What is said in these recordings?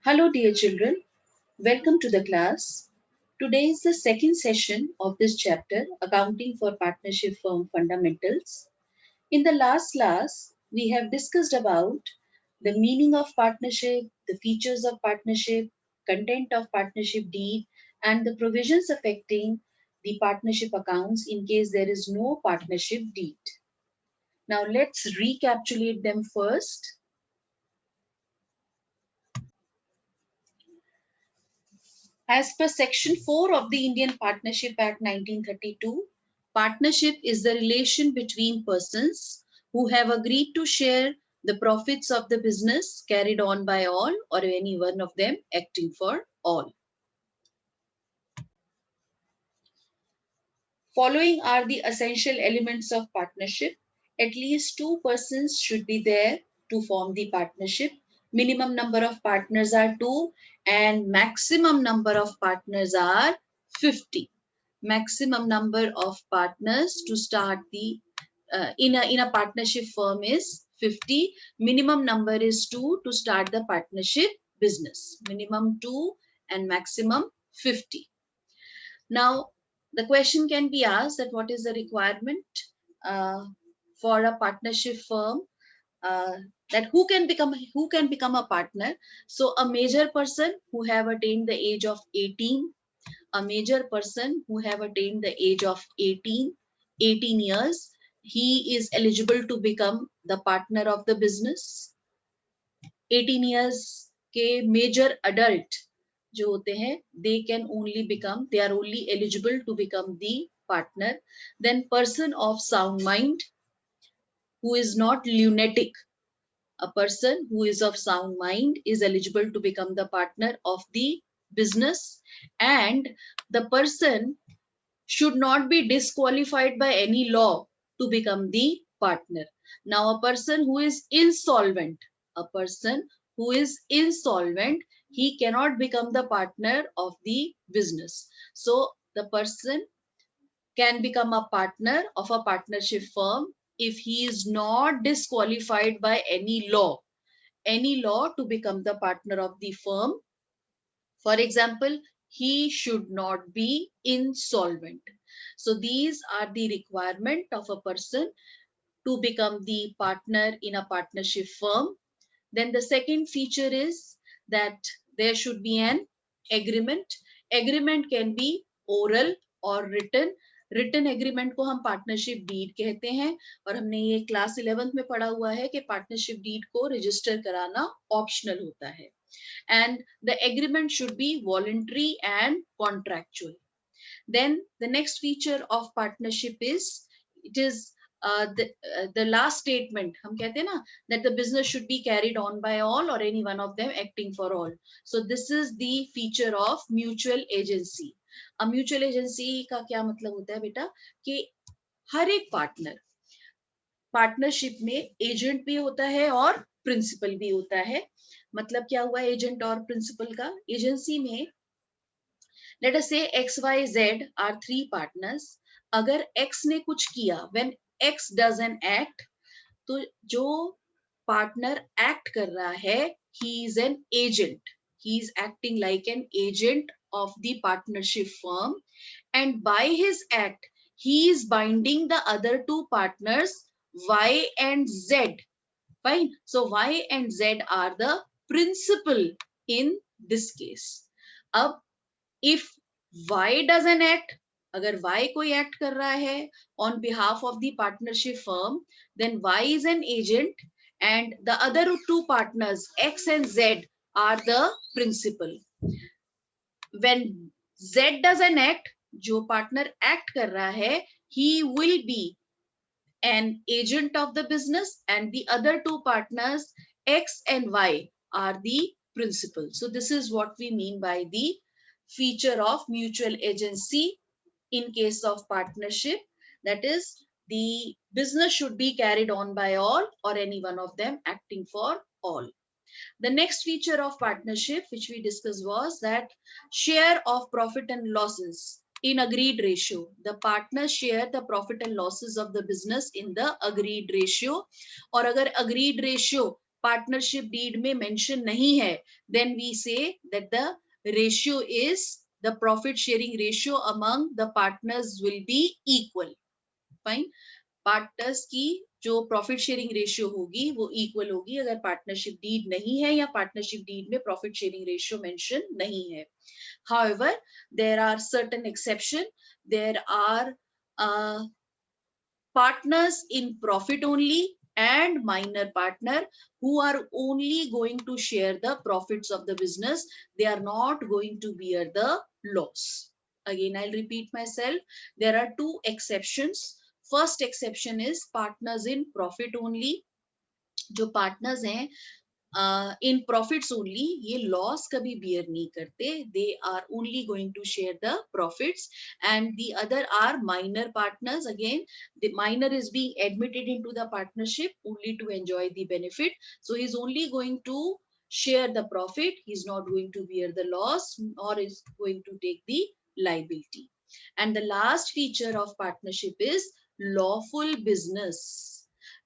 Hello, dear children. Welcome to the class. Today is the second session of this chapter, Accounting for Partnership Firm Fundamentals. In the last class, we have discussed about the meaning of partnership, the features of partnership, content of partnership deed, and the provisions affecting the partnership accounts in case there is no partnership deed. Now, let's recapitulate them first. As per Section 4 of the Indian Partnership Act 1932, partnership is the relation between persons who have agreed to share the profits of the business carried on by all or any one of them acting for all. Following are the essential elements of partnership. At least two persons should be there to form the partnership. Minimum number of partners are 2 and maximum number of partners are 50. Maximum number of partners to start the in a partnership firm is 50. Minimum number is 2 to start the partnership business. Minimum 2 and maximum 50. Now, the question can be asked that what is the requirement uh, for a partnership firm, uh, that who can become a partner. So a major person who have attained the age of 18, a major person who have attained the age of 18 years, he is eligible to become the partner of the business. 18 years के major adult जो होते हैं, they are only eligible to become the partner. Then person of sound mind who is not lunatic, a person who is of sound mind is eligible to become the partner of the business, and the person should not be disqualified by any law to become the partner. Now, a person who is insolvent, a person who is insolvent, he cannot become the partner of the business. So, the person can become a partner of a partnership firm if he is not disqualified by any law to become the partner of the firm. For example, he should not be insolvent. So these are the requirement of a person to become the partner in a partnership firm. Then the second feature is that there should be an agreement. Agreement can be oral or written. Written agreement को हम partnership deed कहते हैं, और हमने ये class 11th में पढ़ा हुआ है कि पार्टनरशिप डीड को रजिस्टर कराना ऑप्शनल होता है. And the agreement should be voluntary and contractual. Then the next feature of partnership is it is the last statement हम कहते हैं ना, that the business should be carried on by all or any one of them acting for all. So this is the feature of mutual agency. अब mutual agency का क्या मतलब होता है बेटा, कि हर एक पार्टनरशिप में एजेंट भी होता है और प्रिंसिपल भी होता है. मतलब क्या हुआ एजेंट और प्रिंसिपल का? एजेंसी में let us say XYZ are three partners. अगर X ने कुछ किया, when X does an act, तो जो पार्टनर एक्ट कर रहा है, he is an agent. He is acting like an agent of the partnership firm, and by his act, he is binding the other two partners, Y and Z. Fine. So Y and Z are the principal in this case. अब if Y does an act, अगर Y कोई act कर रहा है on behalf of the partnership firm, then Y is an agent and the other two partners X and Z are the principal. When Z does an act, जो partner act कर रहा है, he will be an agent of the business and the other two partners X and Y are the principal. So this is what we mean by the feature of mutual agency in case of partnership. That is, the business should be carried on by all or any one of them acting for all. The next feature of partnership which we discussed was that share of profit and losses in agreed ratio. The partners share the profit and losses of the business in the agreed ratio. और अगर agreed ratio partnership deed में mention नहीं है, then we say that the ratio is the profit sharing ratio among the partners will be equal. Fine. Partners की जो profit sharing ratio होगी वो equal होगी अगर पार्टनरशिप डीड नहीं है या पार्टनरशिप डीड में प्रॉफिट शेयरिंग रेशियो मेंशन नहीं है. However, there are certain exception. There are partners in profit only and minor partner who are only going to share the profits of the business. They are not going to bear the loss. Again, I'll repeat myself. There are two exceptions. First exception is partners in profit only. जो partners हैं in profits only, ये loss कभी bear नहीं करते. They are only going to share the profits. And the other are minor partners. Again the minor is being admitted into the partnership only to enjoy the benefit. So he is only going to share the profit. He is not going to bear the loss or is going to take the liability. And the last feature of partnership is lawful business.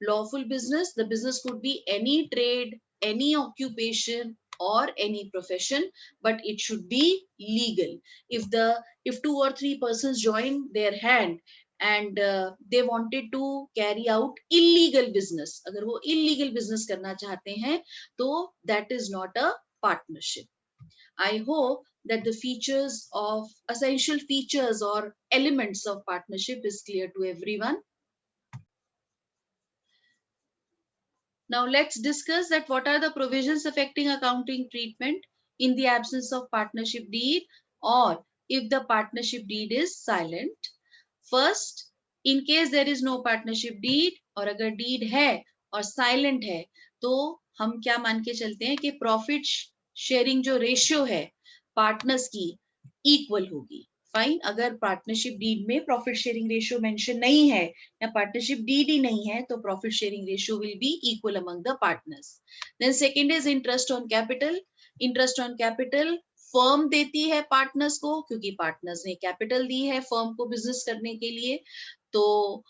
Lawful business, the business could be any trade, any occupation or any profession, but it should be legal. If 2 or 3 persons join their hand and they wanted to carry out illegal business, अगर वो illegal business करना चाहते हैं तो that is not a partnership. I hope that the features of essential features or elements of partnership is clear to everyone. Now let's discuss that what are the provisions affecting accounting treatment in the absence of partnership deed or if the partnership deed is silent. First, in case there is no partnership deed और अगर deed है और silent है तो हम क्या मान के चलते हैं कि profit sharing जो ratio है partners की equal होगी. फाइन. अगर पार्टनरशिप डीड में प्रॉफिट शेयरिंग रेशियो मेंशन नहीं है या पार्टनरशिप डीड ही नहीं है तो profit sharing ratio will be equal among the partners. Then second is interest on capital. Interest on capital firm देती है पार्टनर्स को क्योंकि पार्टनर्स ने कैपिटल दी है फर्म को बिजनेस करने के लिए. तो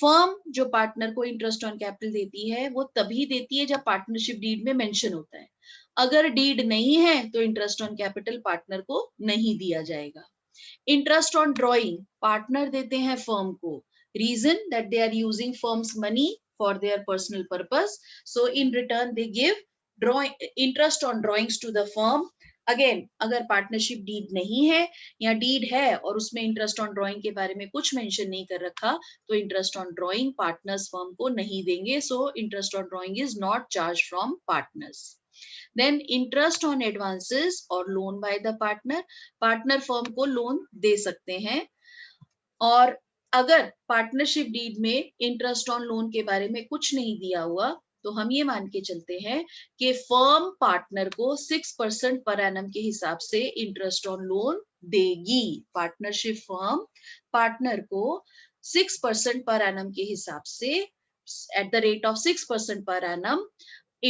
फर्म जो पार्टनर को इंटरेस्ट ऑन कैपिटल देती है वो तभी देती है जब पार्टनरशिप डीड में मेंशन होता है. अगर डीड नहीं है तो इंटरेस्ट ऑन कैपिटल पार्टनर को नहीं दिया जाएगा. इंटरेस्ट ऑन ड्रॉइंग पार्टनर देते हैं फर्म को. Reason that they are using firm's money for their personal purpose. So in return they give drawing interest on drawings to the firm. Again अगर partnership deed नहीं है या deed है और उसमें इंटरेस्ट ऑन ड्रॉइंग के बारे में कुछ मेंशन नहीं कर रखा तो interest on drawing partners firm को नहीं देंगे. So interest on drawing is not charge from partners. Then interest on advances or loan by the partner. Partner firm को लोन दे सकते हैं. और अगर पार्टनरशिप डीड में इंटरेस्ट ऑन लोन के बारे में कुछ नहीं दिया हुआ तो हम ये मान के चलते हैं कि फर्म पार्टनर को 6% पर एनम के हिसाब से इंटरेस्ट ऑन लोन देगी. पार्टनरशिप फर्म पार्टनर को 6% पर एनम के हिसाब से at the rate of 6% per annum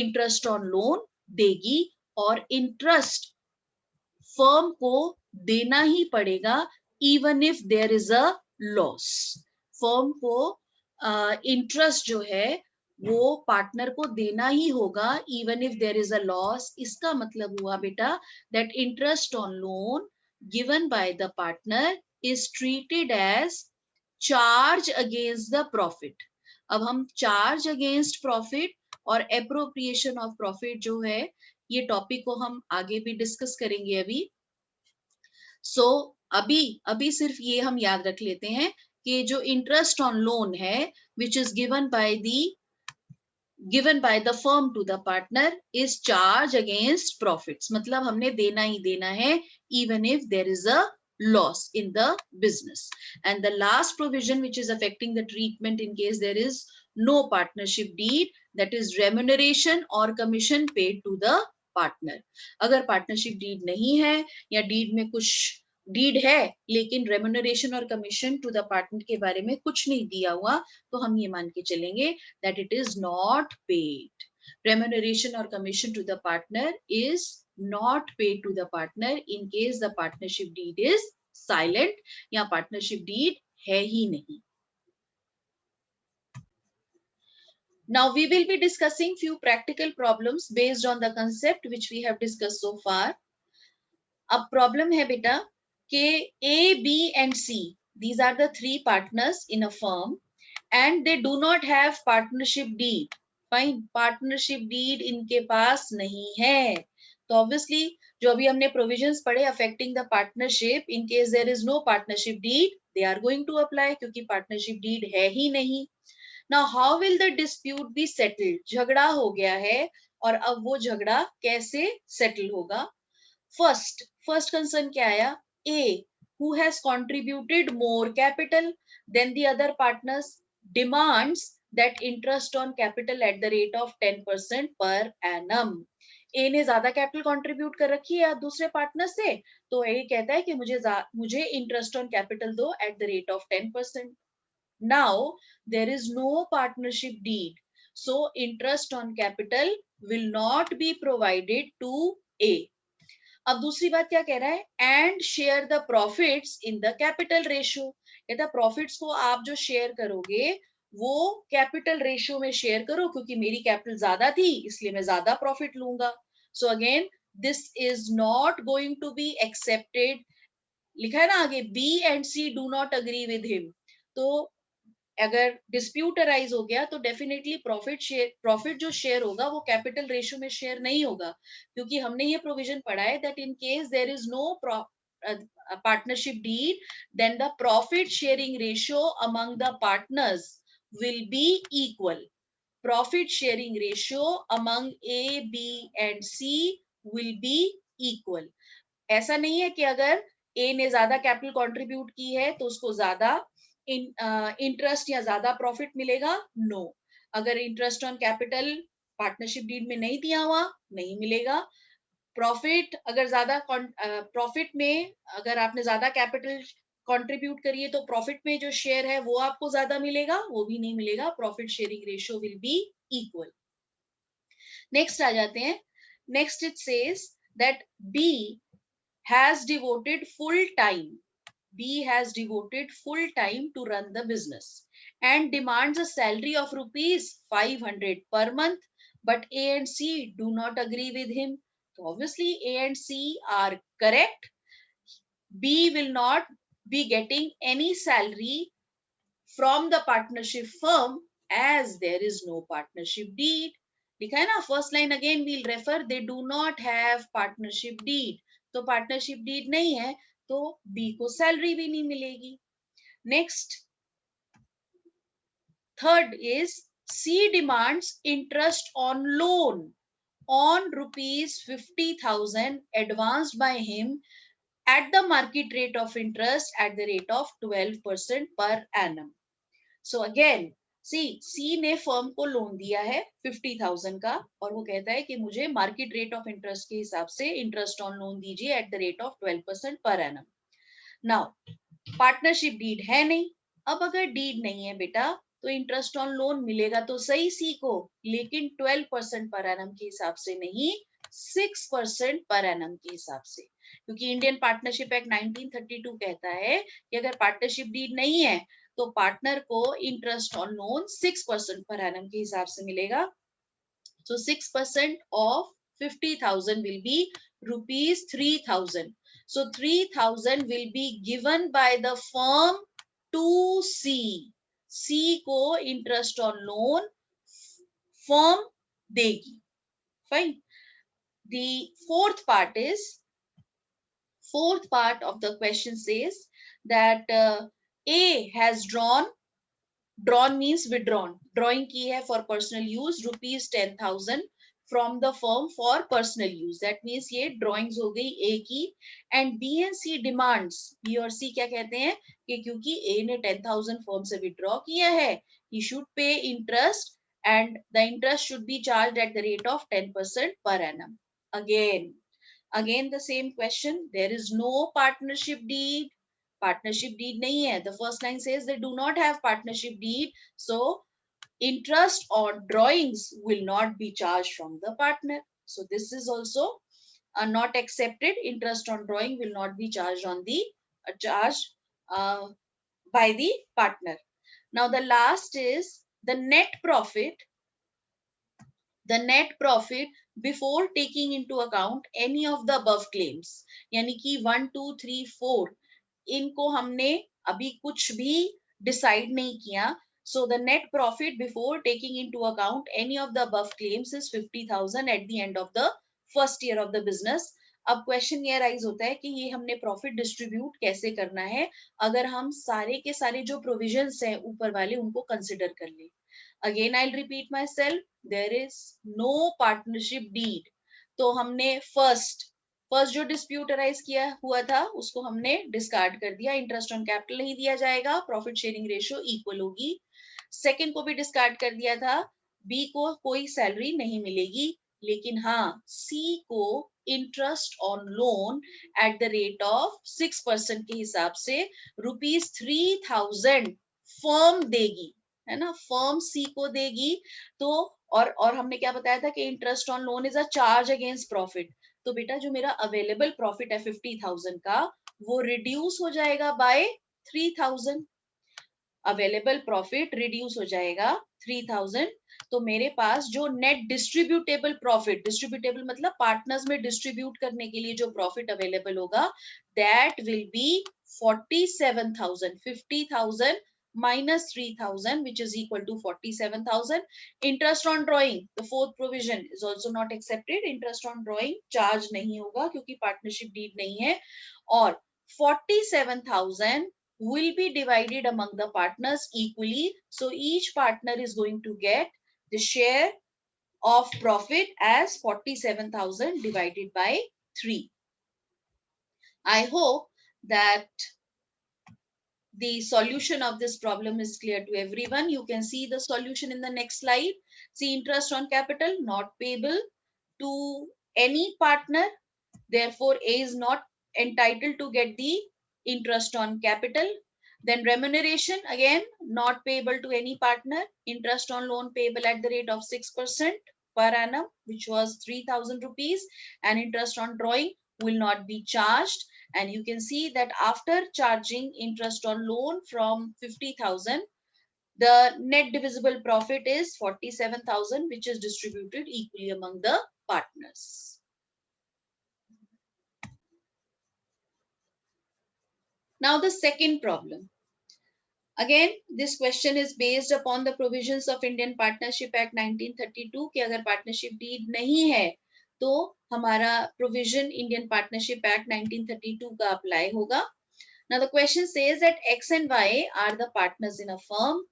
interest on loan देगी. और इंटरेस्ट फर्म को देना ही पड़ेगा even if there is a loss. Firm को इंटरेस्ट जो है वो पार्टनर को देना ही होगा even if there is a loss. इसका मतलब हुआ बेटा that interest on loan given by the partner is treated as charge against the profit. अब हम चार्ज अगेंस्ट प्रॉफिट और एप्रोप्रिएशन ऑफ प्रॉफिट जो है ये टॉपिक को हम आगे भी डिस्कस करेंगे अभी. सो अभी सिर्फ ये हम याद रख लेते हैं कि जो इंटरेस्ट ऑन लोन है which is given by the firm to the partner is charge against profits. मतलब हमने देना ही देना है even if there is a loss in the business. And the last provision which is affecting the treatment in case there is no partnership deed, that is remuneration or commission paid to the partner. अगर partnership deed नहीं है या deed में कुछ deed है लेकिन remuneration और commission to the partner के बारे में कुछ नहीं दिया हुआ तो हम ये मान के चलेंगे that it is not paid. Remuneration or commission to the partner is not paid to the partner in case the partnership deed is silent या partnership deed है ही नहीं. Now we will be discussing few practical problems based on the concept which we have discussed so far. अब problem है बेटा कि A, B and C, these are the three partners in a firm and they do not have partnership deed. Fine, partnership deed इनके पास नहीं है. तो obviously जो अभी हमने provisions पढ़े affecting the partnership, in case there is no partnership deed, they are going to apply क्योंकि partnership deed है ही नहीं. Now how will the dispute be settled? झगड़ा हो गया है और अब वो झगड़ा कैसे settle होगा? First concern क्या आया? A, who has contributed more capital than the other partners, demands that interest on capital at the rate of 10% per annum. A ने ज्यादा कैपिटल कंट्रीब्यूट कर रखी है दूसरे पार्टनर से, तो A कहता है कि मुझे इंटरेस्ट ऑन कैपिटल दो at the rate of 10%. Now there is no partnership deed, so interest on capital will not be provided to A. अब दूसरी बात क्या कह रहा है? And share the profits in the capital ratio. कहता profits को आप जो शेयर करोगे वो कैपिटल रेशियो में शेयर करो क्योंकि मेरी कैपिटल ज्यादा थी इसलिए मैं ज्यादा प्रॉफिट लूंगा. So again this is not going to be accepted. लिखा है ना आगे, B and C do not agree with him. तो अगर डिस्प्यूट अराइज हो गया तो डेफिनेटली प्रॉफिट जो शेयर होगा वो कैपिटल रेशियो में शेयर नहीं होगा क्योंकि हमने ये प्रोविजन पढ़ा है that in case there is no partnership deed, then the profit sharing ratio among the partners will be equal. Profit sharing ratio among A, B and C will be equal. ऐसा नहीं है कि अगर A ने ज्यादा capital contribute की है तो उसको ज्यादा इंटरेस्ट या ज्यादा प्रॉफिट मिलेगा. नो, अगर interest on capital partnership deed में नहीं दिया हुआ नहीं मिलेगा. प्रॉफिट अगर ज्यादा प्रॉफिट में अगर आपने ज्यादा कैपिटल कंट्रीब्यूट करिए तो प्रॉफिट में जो शेयर है वो आपको ज्यादा मिलेगा, वो भी नहीं मिलेगा. Profit sharing ratio will be equal. Next आ जाते हैं. Next it says that B has devoted full time. B has devoted full time to run the business and demands a salary of rupees 500 per month, but A and C do not agree with him. So obviously A and C are correct. B will not be getting any salary from the partnership firm as there is no partnership deed. लिखा है ना first line. Again we'll refer, they do not have partnership deed. तो partnership deed नहीं है तो B को salary भी नहीं मिलेगी. Next third is C demands interest on loan on rupees 50,000 advanced by him at the market rate of interest at the rate of 12% per annum. So again सी ने firm को loan दिया है 50,000 का और वो कहता है कि मुझे मार्केट रेट ऑफ इंटरेस्ट के हिसाब से इंटरेस्ट ऑन लोन दीजिए at the rate of 12% per annum. Now partnership deed है नहीं. अब अगर डीड नहीं है बेटा तो इंटरेस्ट ऑन लोन मिलेगा तो सही सी को, लेकिन 12% पर एनम के हिसाब से नहीं, 6% पर एनम के हिसाब से. क्योंकि इंडियन पार्टनरशिप एक्ट 1932 कहता है कि अगर पार्टनरशिप डीड नहीं है तो पार्टनर को interest on loan 6% per annum के हिसाब से मिलेगा. सो 6% of 50,000 will be rupees 3,000. So 3,000 will be given by the firm to C. C को इंटरेस्ट ऑन लोन फर्म देगी. Fine. The fourth part of the question says that A has drawn means withdrawn, drawing की है for personal use rupees 10,000 from the firm for personal use. That means ये drawings हो गई A की. And B and C demands, B और C क्या कहते हैं कि क्योंकि A ने 10,000 firm से withdraw किया है, he should pay interest and the interest should be charged at the rate of 10% per annum. Again the same question. There is no partnership deed. Partnership deed नहीं है. The first line says they do not have partnership deed, so interest or drawings will not be charged from the partner. So this is also not accepted. Interest on drawing will not be charged on the by the partner. Now the last is the net profit the net profit before taking into account any of the above claims, यानी कि 1 2 3 4 इनको हमने अभी कुछ भी decide नहीं किया. So the net profit before taking into account any of the above claims is 50,000 at the end of the first year of the business. अब क्वेश्चन ये राइज होता है कि ये हमने प्रॉफिट डिस्ट्रीब्यूट कैसे करना है अगर हम सारे के सारे जो प्रोविजंस हैं ऊपर वाले उनको कंसिडर कर लें. Again I'll repeat myself, there is no partnership deed. तो हमने फर्स्ट जो डिस्प्यूट अराइज किया हुआ था उसको हमने डिस्कार्ड कर दिया. इंटरेस्ट ऑन कैपिटल नहीं दिया जाएगा, प्रॉफिट शेयरिंग रेशियो इक्वल होगी. सेकंड को भी डिस्कार्ड कर दिया था, बी को कोई सैलरी नहीं मिलेगी, लेकिन हाँ सी को interest on loan at the rate of 6% के हिसाब से ₹3,000 फर्म देगी, है ना, फर्म सी को देगी. तो और हमने क्या बताया था कि interest on loan is a charge against profit. तो बेटा जो मेरा अवेलेबल प्रॉफिट है 50,000 का वो रिड्यूस हो जाएगा बाय 3,000. अवेलेबल प्रॉफिट रिड्यूस हो जाएगा 3,000. तो मेरे पास जो नेट डिस्ट्रीब्यूटेबल प्रॉफिट, डिस्ट्रीब्यूटेबल मतलब पार्टनर्स में डिस्ट्रीब्यूट करने के लिए जो प्रॉफिट अवेलेबल होगा, that will be 47,000. 50,000 minus 3,000 which is equal to 47,000. Interest on drawing, the fourth provision is also not accepted. Interest on drawing charge नहीं होगा क्योंकि पार्टनरशिप डीड नहीं है. और 47,000 will be divided among the partners equally. So each partner is going to get the share of profit as 47,000 divided by 3. I hope that the solution of this problem is clear to everyone. You can see the solution in the next slide. See, interest on capital not payable to any partner. Therefore, A is not entitled to get the interest on capital. Then remuneration, again, not payable to any partner. Interest on loan payable at the rate of 6% per annum, which was 3,000 rupees. And interest on drawing will not be charged. And you can see that after charging interest on loan from 50,000, the net divisible profit is 47,000, which is distributed equally among the partners. Now the second problem. Again, this question is based upon the provisions of Indian Partnership Act 1932 कि अगर partnership deed नहीं है तो हमारा provision Indian Partnership Act 1932 का apply होगा. Now the question says that X and Y are the partners in a firm.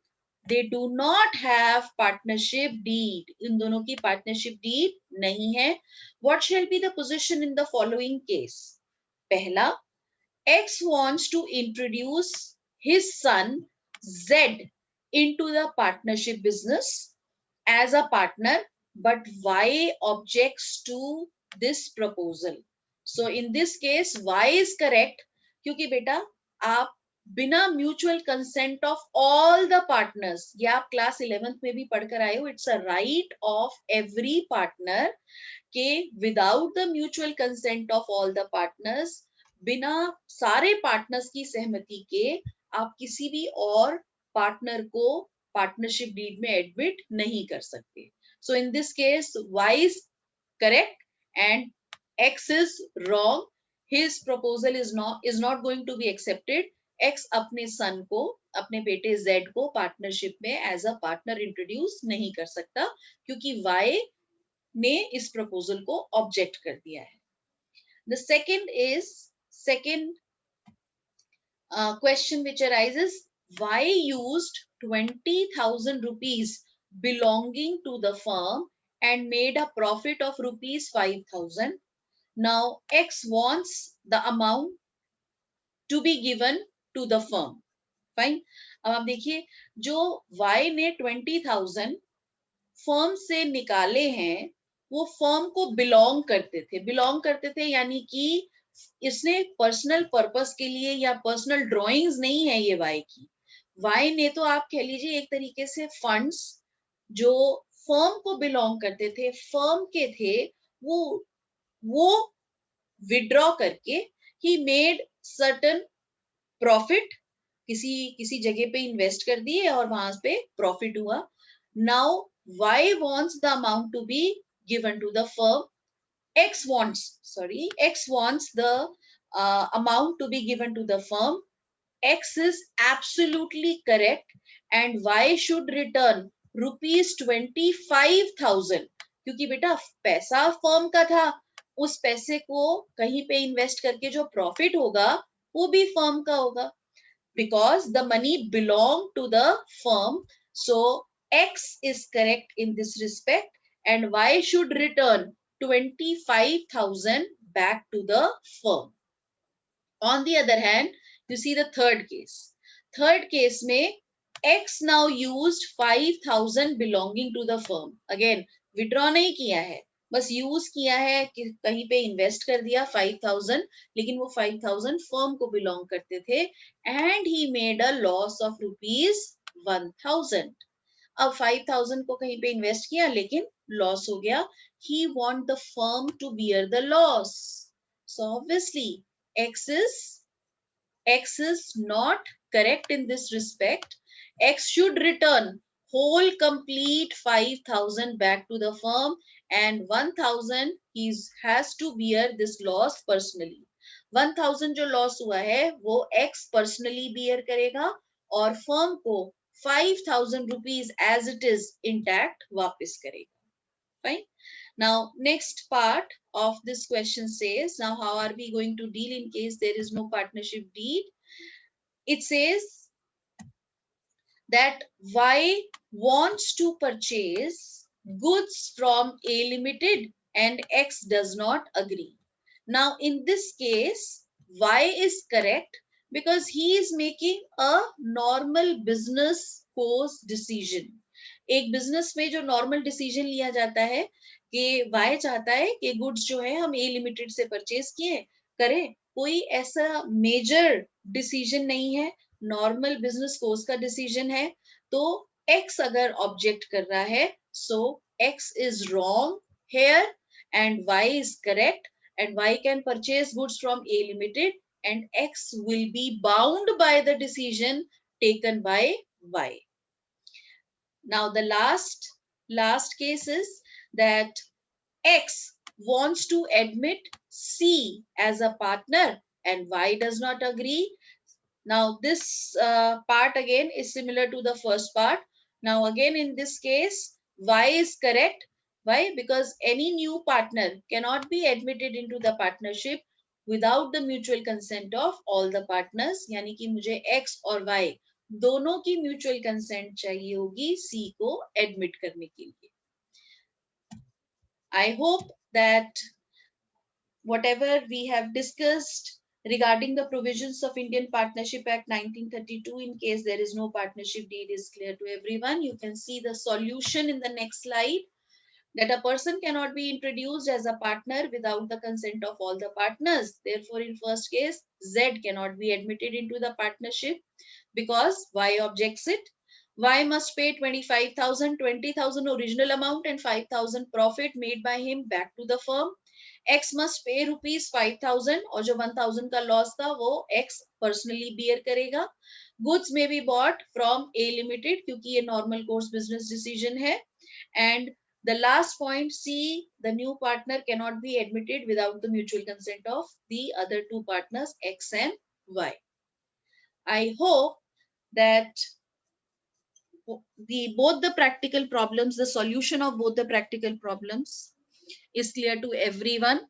They do not have partnership deed. इन दोनों की partnership deed नहीं है. What shall be the position in the following case? पहला, X wants to introduce his son Z into the partnership business as a partner, but Y objects to this proposal. So in this case, Y is correct क्योंकि बेटा आप बिना mutual consent of all the partners, ये आप class 11th में भी पढ़कर आए हो, it's a right of every partner के without the mutual consent of all the partners, बिना सारे पार्टनर्स की सहमति के आप किसी भी और पार्टनर को पार्टनरशिप डीड में एडमिट नहीं कर सकते. So in this case Y is correct and X is wrong. His proposal is not going to be accepted. X अपने सन को, अपने बेटे Z को पार्टनरशिप में एज अ पार्टनर इंट्रोड्यूस नहीं कर सकता क्योंकि Y ने इस प्रपोजल को ऑब्जेक्ट कर दिया है. The second question which arises, Y used 20,000 rupees belonging to the firm and made a profit of rupees 5,000. Now X wants the amount to be given to the firm. Fine. अब आप देखिए जो Y ने 20,000 firm से निकाले हैं वो firm को बिलोंग करते थे यानी कि इसने पर्सनल पर्पस के लिए या पर्सनल ड्राइंग्स नहीं है ये वाई की. वाई ने तो आप कह लीजिए एक तरीके से फंड्स जो फर्म को बिलोंग करते थे, फर्म के थे, वो विड्रॉ करके ही मेड सर्टन प्रॉफिट, किसी जगह पे इन्वेस्ट कर दिए और वहां पे प्रॉफिट हुआ. Now Y wants the amount to be given to the firm. X wants the amount to be given to the firm. X is absolutely correct and Y should return ₹25,000 क्योंकि बेटा पैसा firm का था, उस पैसे को कहीं पे इन्वेस्ट करके जो प्रॉफिट होगा वो भी फर्म का होगा, because the money belong to the firm. So X is correct in this respect and Y should return 25,000 back to the firm. On the other hand, you see the third case. Third case में X now used 5,000 belonging to the firm. Again, withdraw नहीं किया है, बस use किया है कि कहीं पे इन्वेस्ट कर दिया 5,000, लेकिन वो 5,000 फर्म को बिलोंग करते थे and he made a loss of ₹1,000. अब 5,000 को कहीं पे इन्वेस्ट किया लेकिन लॉस हो गया. He want the firm to bear the loss. So obviously X is not correct in this respect. X should return whole complete 5,000 back to the firm and 1,000 he has to bear this loss personally. 1,000 जो loss हुआ है वो X personally beer करेगा और firm को 5,000 rupees as it is intact वापस करेगा. Fine. Now, next part of this question says, now how are we going to deal in case there is no partnership deed? It says that Y wants to purchase goods from A Limited and X does not agree. Now, in this case, Y is correct because he is making a normal business course decision. एक business में जो normal decision लिया जाता है कि Y चाहता है कि गुड्स जो है हम ए लिमिटेड से परचेज किए करें, कोई ऐसा मेजर डिसीजन नहीं है, नॉर्मल बिजनेस कोर्स का डिसीजन है. तो एक्स अगर ऑब्जेक्ट कर रहा है, so X is wrong here and Y is correct and Y can purchase goods from A Limited and X will be bound by the decision taken by Y. Now the last case is that X wants to admit C as a partner and Y does not agree. Now this part again is similar to the first part. Now again in this case Y is correct. Why? Because any new partner cannot be admitted into the partnership without the mutual consent of all the partners. यानी कि मुझे X और Y दोनों की mutual consent चाहिए होगी C को admit करने के लिए. I hope that whatever we have discussed regarding the provisions of Indian Partnership Act 1932, in case there is no partnership deed, is clear to everyone. You can see the solution in the next slide, that a person cannot be introduced as a partner without the consent of all the partners. Therefore, in first case, Z cannot be admitted into the partnership because Y objects it. Y must pay 25,000, 20,000 original amount and 5,000 profit made by him back to the firm. X must pay ₹5,000 और जो 1,000 का loss था वो X personally beer करेगा. Goods में be bought from A limited क्योंकि ये normal course business decision है. And the last point, C, the new partner cannot be admitted without the mutual consent of the other two partners, X and Y. I hope that both the practical problems, the solution of both the practical problems is clear to everyone.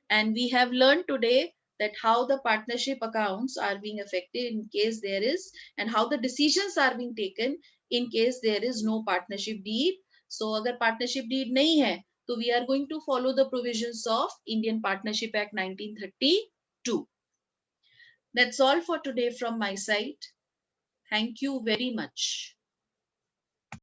And we have learned today that how the partnership accounts are being affected in case there is, and how the decisions are being taken in case there is no partnership deed. So agar partnership deed nahi hai, so we are going to follow the provisions of Indian Partnership Act 1932. That's all for today from my side. Thank you very much.